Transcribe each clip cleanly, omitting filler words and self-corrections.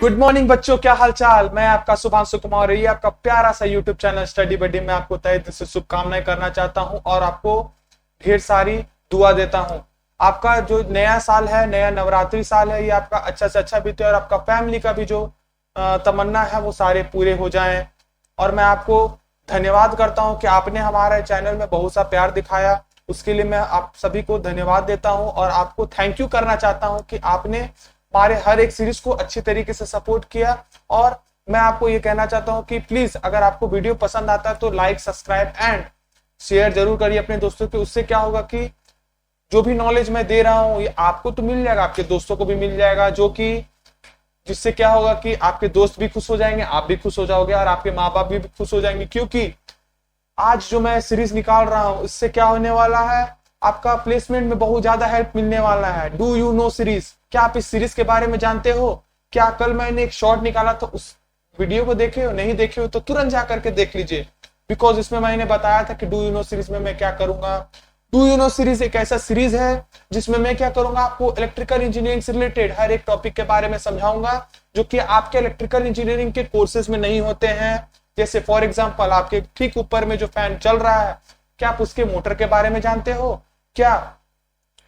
Good morning बच्चों, क्या हाल चाल। मैं आपका शुभांशु कुमार और ये आपका प्यारा सा यूट्यूब चैनल स्टडी बडी में आपको तहे दिल से शुभकामनाएं करना चाहता हूं और आपको ढेर सारी दुआ देता हूं। आपका जो नया साल है, नया नवरात्रि साल है, ये आपका अच्छा से अच्छा बीते और आपका फैमिली का भी जो तमन्ना है वो सारे पूरे हो जाएं। और मैं आपको धन्यवाद करता हूं कि आपने हमारे चैनल में बहुत सा प्यार दिखाया, उसके लिए मैं आप सभी को धन्यवाद देता हूं और आपको थैंक यू करना चाहता हूं कि आपने हमारे हर एक सीरीज को अच्छी तरीके से सपोर्ट किया। और मैं आपको ये कहना चाहता हूं कि प्लीज अगर आपको वीडियो पसंद आता है तो लाइक, सब्सक्राइब एंड शेयर जरूर करिए अपने दोस्तों के। उससे क्या होगा कि जो भी नॉलेज मैं दे रहा हूं ये आपको तो मिल जाएगा, आपके दोस्तों को भी मिल जाएगा, जो कि जिससे क्या होगा कि आपके दोस्त भी खुश हो जाएंगे, आप भी खुश हो जाओगे और आपके माँ बाप भी खुश हो जाएंगे। क्योंकि आज जो मैं सीरीज निकाल रहा हूं इससे क्या होने वाला है, आपका प्लेसमेंट में बहुत ज्यादा हेल्प मिलने वाला है। डू यू नो सीरीज, क्या आप इस सीरीज के बारे में जानते हो? क्या कल मैंने एक शॉर्ट निकाला था, उस वीडियो को देखे हो? नहीं देखे हो तो तुरंत जा करके देख लीजिए, बिकॉज इसमें मैंने बताया था कि डू यू नो सीरीज में मैं क्या करूंगा। डू यू नो सीरीज एक ऐसा सीरीज है जिसमें मैं क्या करूंगा, आपको इलेक्ट्रिकल इंजीनियरिंग से रिलेटेड हर एक टॉपिक के बारे में समझाऊंगा जो कि आपके इलेक्ट्रिकल इंजीनियरिंग के कोर्सेज में नहीं होते हैं। जैसे फॉर एग्जांपल आपके ठीक ऊपर में जो फैन चल रहा है, क्या आप उसके मोटर के बारे में जानते हो? क्या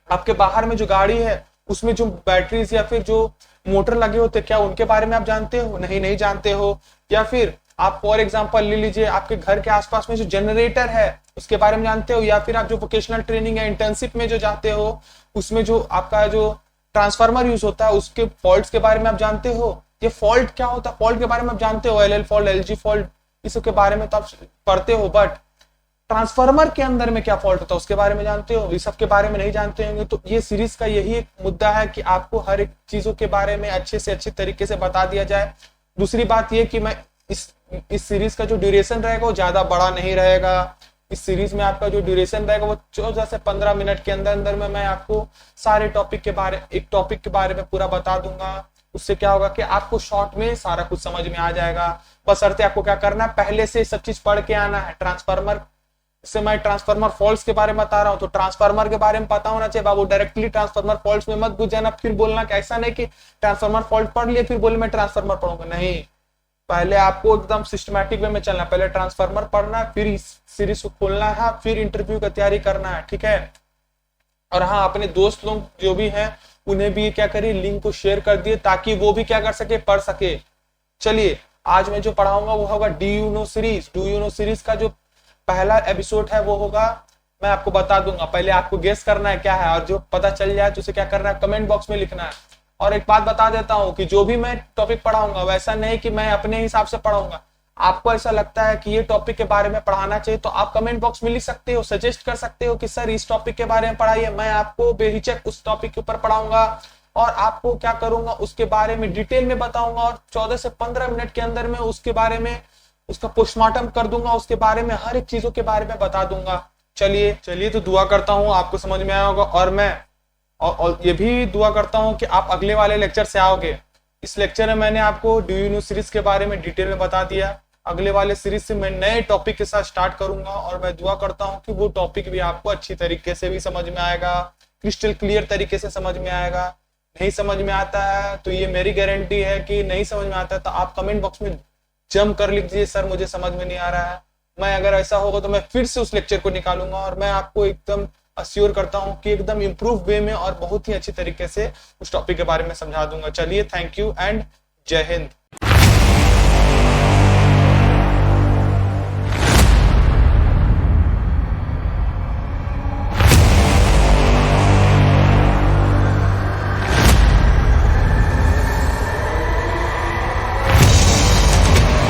आपके बाहर में जो गाड़ी है उसमें जो बैटरीज या फिर जो मोटर लगे होते क्या उनके बारे में आप जानते हो? नहीं जानते हो। या फिर आप फॉर एग्जांपल ले लीजिए, आपके घर के आसपास में जो जनरेटर है उसके बारे में जानते हो? या फिर आप जो वोकेशनल ट्रेनिंग या इंटर्नशिप में जो जाते हो उसमें जो आपका जो ट्रांसफार्मर यूज होता है उसके फॉल्ट्स के बारे में आप जानते हो? ये फॉल्ट क्या होता है, फॉल्ट के बारे में आप जानते हो? एल फॉल्ट, LG फॉल्ट, इस सब के बारे में तो आप पढ़ते हो, बट ट्रांसफार्मर के अंदर में क्या फॉल्ट होता है उसके बारे में जानते हो? इस सब के बारे में नहीं जानते होंगे। तो ये सीरीज का यही एक मुद्दा है कि आपको हर एक चीजों के बारे में अच्छे से अच्छे तरीके से बता दिया जाए। दूसरी बात ये कि मैं इस सीरीज का जो ड्यूरेशन रहेगा वो ज्यादा बड़ा नहीं रहेगा। इस सीरीज में आपका जो ड्यूरेशन रहेगा वो 14 से 15 मिनट के अंदर अंदर में मैं आपको सारे एक टॉपिक के बारे में पूरा बता दूंगा। उससे क्या होगा कि आपको शॉर्ट में सारा कुछ समझ में आ जाएगा। बशर्ते आपको क्या करना है, पहले से सब चीज पढ़ के आना है। ट्रांसफार्मर से मैं ट्रांसफार्मर फॉल्ट्स के बारे में बता रहा हूँ तो ट्रांसफार्मर के बारे में पता होना चाहिए बाबू। डायरेक्टली ट्रांसफार्मर फॉल्ट्स में मत घुस जाना, फिर बोलना कि ऐसा नहीं कि ट्रांसफार्मर फॉल्ट पढ़ लिए फिर बोले मैं ट्रांसफार्मर पढ़ूंगा। नहीं, पहले आपको एकदम सिस्टमैटिक वे में चलना, पहले ट्रांसफार्मर पढ़ना, फिर इस सीरीज को खोलना है, फिर इंटरव्यू की तैयारी करना है, ठीक है। और हाँ, अपने दोस्त लोग जो भी हैं उन्हें भी क्या करिए, लिंक को शेयर कर दिए ताकि वो भी क्या कर सके, पढ़ सके। चलिए, आज मैं जो पढ़ाऊंगा वो होगा do you know series. Do you know series का जो पहला एपिसोड है वो होगा, मैं आपको बता दूंगा, पहले आपको गेस करना है क्या है, और जो पता चल जाए तो उसे क्या करना है, कमेंट बॉक्स में लिखना है। और एक बात बता देता हूं कि जो भी मैं टॉपिक पढ़ाऊंगा वैसा नहीं कि मैं अपने हिसाब से पढ़ाऊंगा। आपको ऐसा लगता है कि ये टॉपिक के बारे में पढ़ाना चाहिए तो आप कमेंट बॉक्स में लिख सकते हो, सजेस्ट कर सकते हो कि सर इस टॉपिक के बारे में पढ़ाइए। मैं आपको बेहिचक उस टॉपिक के ऊपर पढ़ाऊंगा और आपको क्या करूंगा, उसके बारे में डिटेल में बताऊंगा और 14 से 15 मिनट के अंदर में उसके बारे में उसका पोस्टमार्टम कर दूंगा, उसके बारे में हर एक चीजों के बारे में बता दूंगा। चलिए तो दुआ करता हूं आपको समझ में आया होगा और मैं और ये भी दुआ करता हूं कि आप अगले वाले लेक्चर से आओगे। इस लेक्चर में मैंने आपको डू यू नो सीरीज के बारे में डिटेल में बता दिया। अगले वाले सीरीज से मैं नए टॉपिक के साथ स्टार्ट करूंगा और मैं दुआ करता हूं कि वो टॉपिक भी आपको अच्छी तरीके से भी समझ में आएगा, क्रिस्टल क्लियर तरीके से समझ में आएगा। नहीं समझ में आता है तो ये मेरी गारंटी है कि नहीं समझ में आता है तो आप कमेंट बॉक्स में जम कर लिख दीजिए सर मुझे समझ में नहीं आ रहा है। मैं अगर ऐसा होगा तो मैं फिर से उस लेक्चर को निकालूंगा और मैं आपको एकदम अश्योर करता हूं कि एकदम इंप्रूव वे में और बहुत ही अच्छी तरीके से उस टॉपिक के बारे में समझा दूंगा। चलिए, थैंक यू एंड जय हिंद।